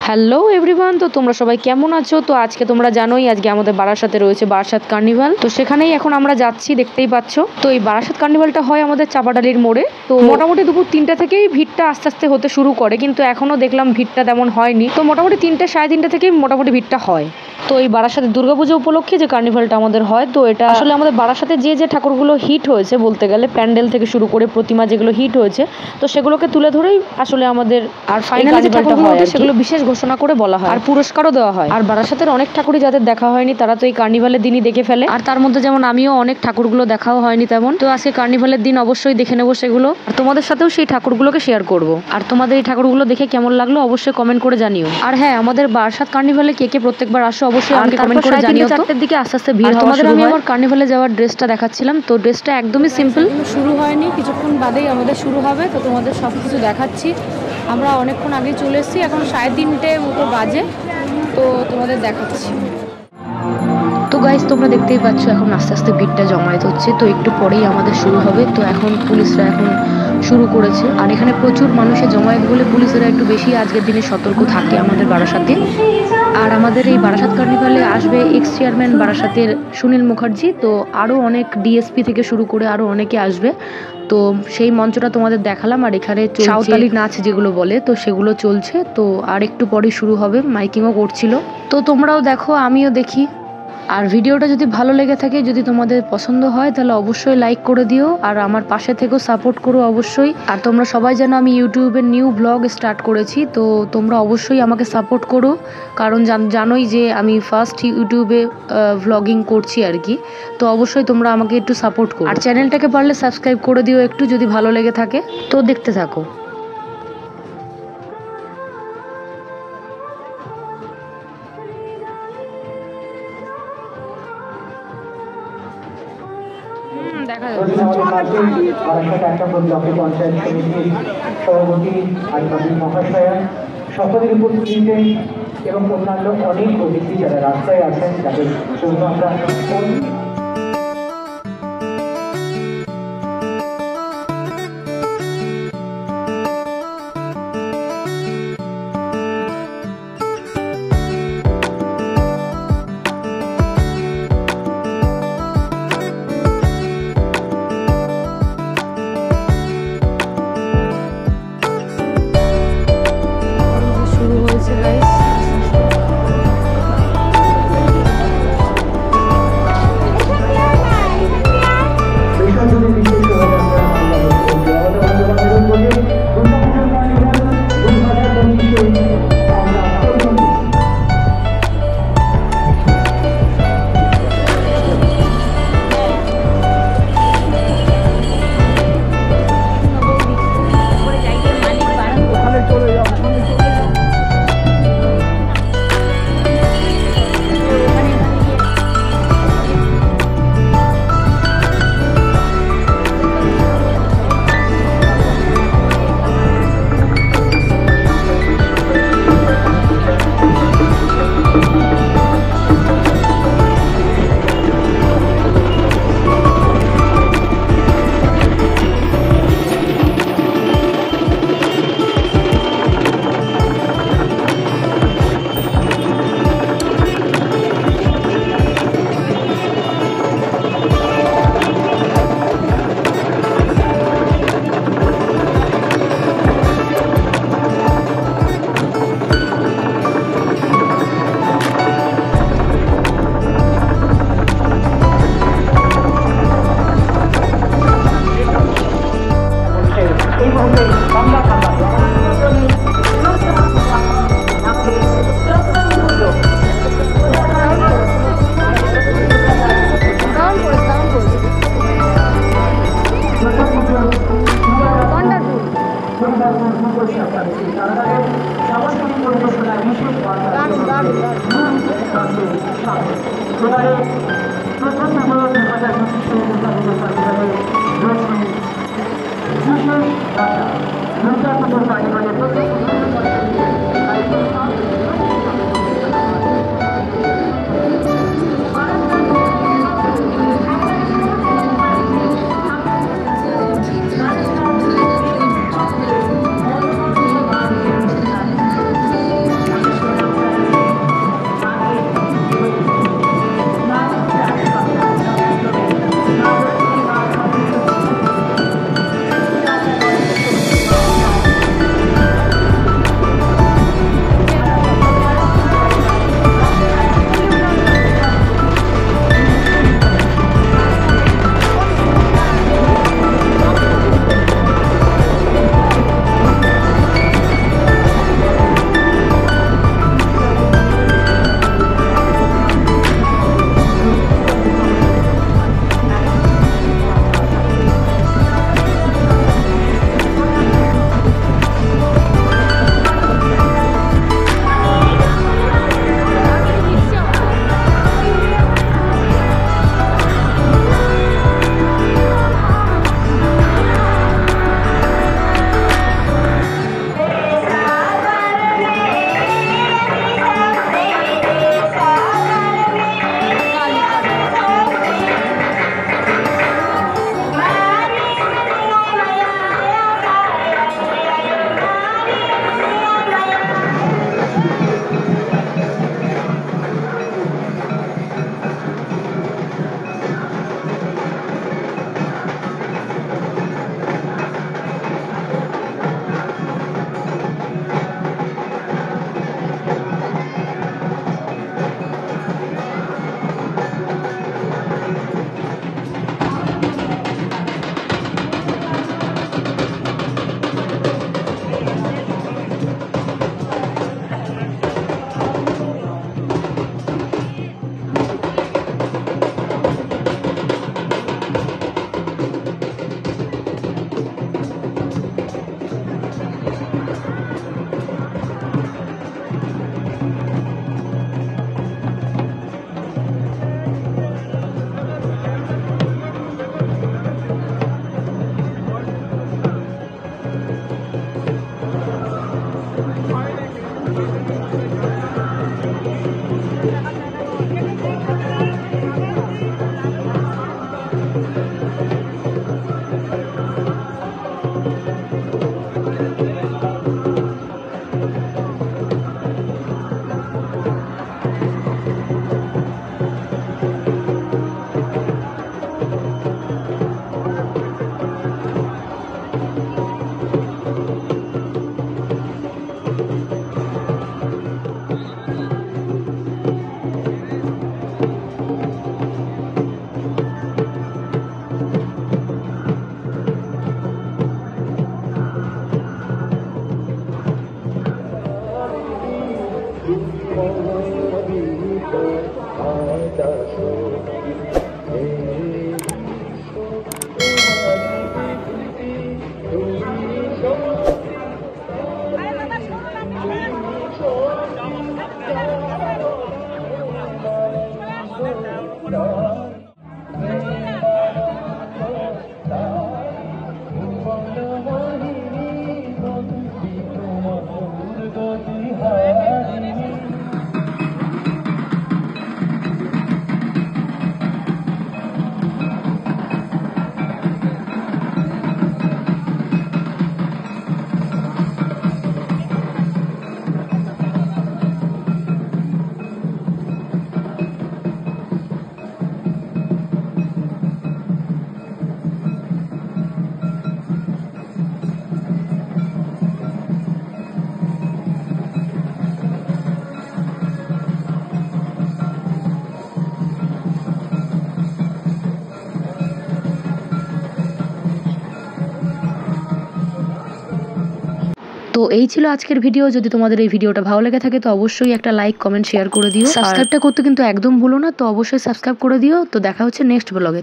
Hello everyone, তো তোমরা সবাই কেমন আছো? তো আজকে তোমরা জানোই আজকে আমাদের বারাসাতে রয়েছে বারাসাত কার্নিভাল। তো সেখানেই এখন আমরা যাচ্ছি, দেখতেই পাচ্ছ। তো এই বারাসাত কার্নিভালটা হয় আমাদের চাপাডালির মোড়ে। তো মোটামুটি দুপুর 3টা থেকেই ভিড়টা আস্তে আস্তে হতে শুরু করে, কিন্তু এখনো দেখলাম ভিড়টা তেমন হয়নি। তো মোটামুটি 3টে সাড়ে 3টে থেকেই মোটামুটি ভিড়টা হয়। তো এই বারাসাতে দুর্গাপুজো উপলক্ষে যে কার্নিভালটা আমাদের হয়, তো এটা আসলে আমাদের বারাসাতে যে ঠাকুরগুলো হিট হয়েছে বলতে গেলে, প্যান্ডেল থেকে শুরু করে প্রতিমা যেগুলো হিট হয়েছে, তো সেগুলোকে তুলে ধরেই আসলে আমাদের আর ফাইনালি যে ঠাকুরগুলো হয় সেগুলো বিশেষ ঘোষণা করে বলা হয় আর পুরস্কারও দেওয়া হয়। আর বারাসাতের অনেক ঠাকুরই যাদের দেখা হয়নি তারা তো এই কার্নিভালের দিনই দেখে ফেলে, আর তার মধ্যে যেমন আমিও অনেক ঠাকুরগুলো দেখাও হয়নি তেমন। তো আজকে কার্নিভালের দিন অবশ্যই দেখে নেবো সেগুলো, আর তোমাদের সাথেও সেই ঠাকুরগুলোকে শেয়ার করব। আর তোমাদের এই ঠাকুরগুলো দেখে কেমন লাগলো অবশ্যই কমেন্ট করে জানিও। আর হ্যাঁ, আমাদের বারাসাত কার্নিভালে কে কে প্রত্যেকবার আসো অবশ্যই আমাকে কমেন্ট করে জানিও। তো 4টার দিকে আস্তে আস্তে ভিড় হওয়া শুরু হয়। তোমাদের আমি আমার কার্নিভালে যাওয়ার ড্রেসটা দেখাচ্ছিলাম, তো ড্রেসটা একদমই সিম্পল, শুরু হয়নি, কিছুক্ষণ বাদেই আমাদের শুরু হবে। তো তোমাদের সব কিছু দেখাচ্ছি। আমরা অনেকক্ষণ আগে চলে এসেছি, এখন 3:30 মতো বাজে। তো তোমাদের দেখাচ্ছি। তো গাইস, তোমরা দেখতেই পাচ্ছ এখন আস্তে আস্তে ভিড়টা জমায়েত হচ্ছে। তো একটু পরেই আমাদের শুরু হবে। তো এখন পুলিশরা এখন শুরু করেছে, আর এখানে প্রচুর মানুষের জমায়েত বলে পুলিশরা একটু বেশি আজকের দিনে সতর্ক থাকে আমাদের বারাসাতে। আর আমাদের এই বারাসাত কার্নিভালে আসবে এক্স চেয়ারম্যান বারাসাতের সুনীল মুখার্জি। তো আরও অনেক ডিএসপি থেকে শুরু করে আরও অনেকে আসবে। তো সেই মঞ্চটা তোমাদের দেখালাম, আর এখানে সাঁওতালি নাচ যেগুলো বলে, তো সেগুলো চলছে। তো আর একটু পরেই শুরু হবে, মাইকিংও করছিল। তো তোমরাও দেখো, আমিও দেখি। আর ভিডিওটা যদি ভালো লেগে থাকে, যদি তোমাদের পছন্দ হয়, তাহলে অবশ্যই লাইক করে দিও, আর আমার পাশে থেকেও সাপোর্ট করো অবশ্যই। আর তোমরা সবাই জানো আমি ইউটিউবে নিউ ব্লগ স্টার্ট করেছি, তো তোমরা অবশ্যই আমাকে সাপোর্ট করো, কারণ জানোই যে আমি ফার্স্ট ইউটিউবে ভ্লগিং করছি আর কি। তো অবশ্যই তোমরা আমাকে একটু সাপোর্ট করো, আর চ্যানেলটাকে পারলে সাবস্ক্রাইব করে দিও একটু, যদি ভালো লেগে থাকে। তো দেখতে থাকো। দেখা যাচ্ছে পঞ্চায়েত সমিতির সভাপতি আধিকারিক মহাশয়া, সকলের উপস্থিতিতে এবং অন্যান্য অনেক অতিথি যারা রাস্তায় আছেন, যাদের জন্য আমরা তো এই ছিল আজকের ভিডিও। যদি তোমাদের এই ভিডিওটা ভালো লেগে থাকে তো অবশ্যই একটা লাইক, কমেন্ট, শেয়ার করে দিও। সাবস্ক্রাইবটা করতে কিন্তু একদম ভুলো না। তো অবশ্যই সাবস্ক্রাইব করে দিও। তো দেখা হচ্ছে নেক্সট ব্লগে।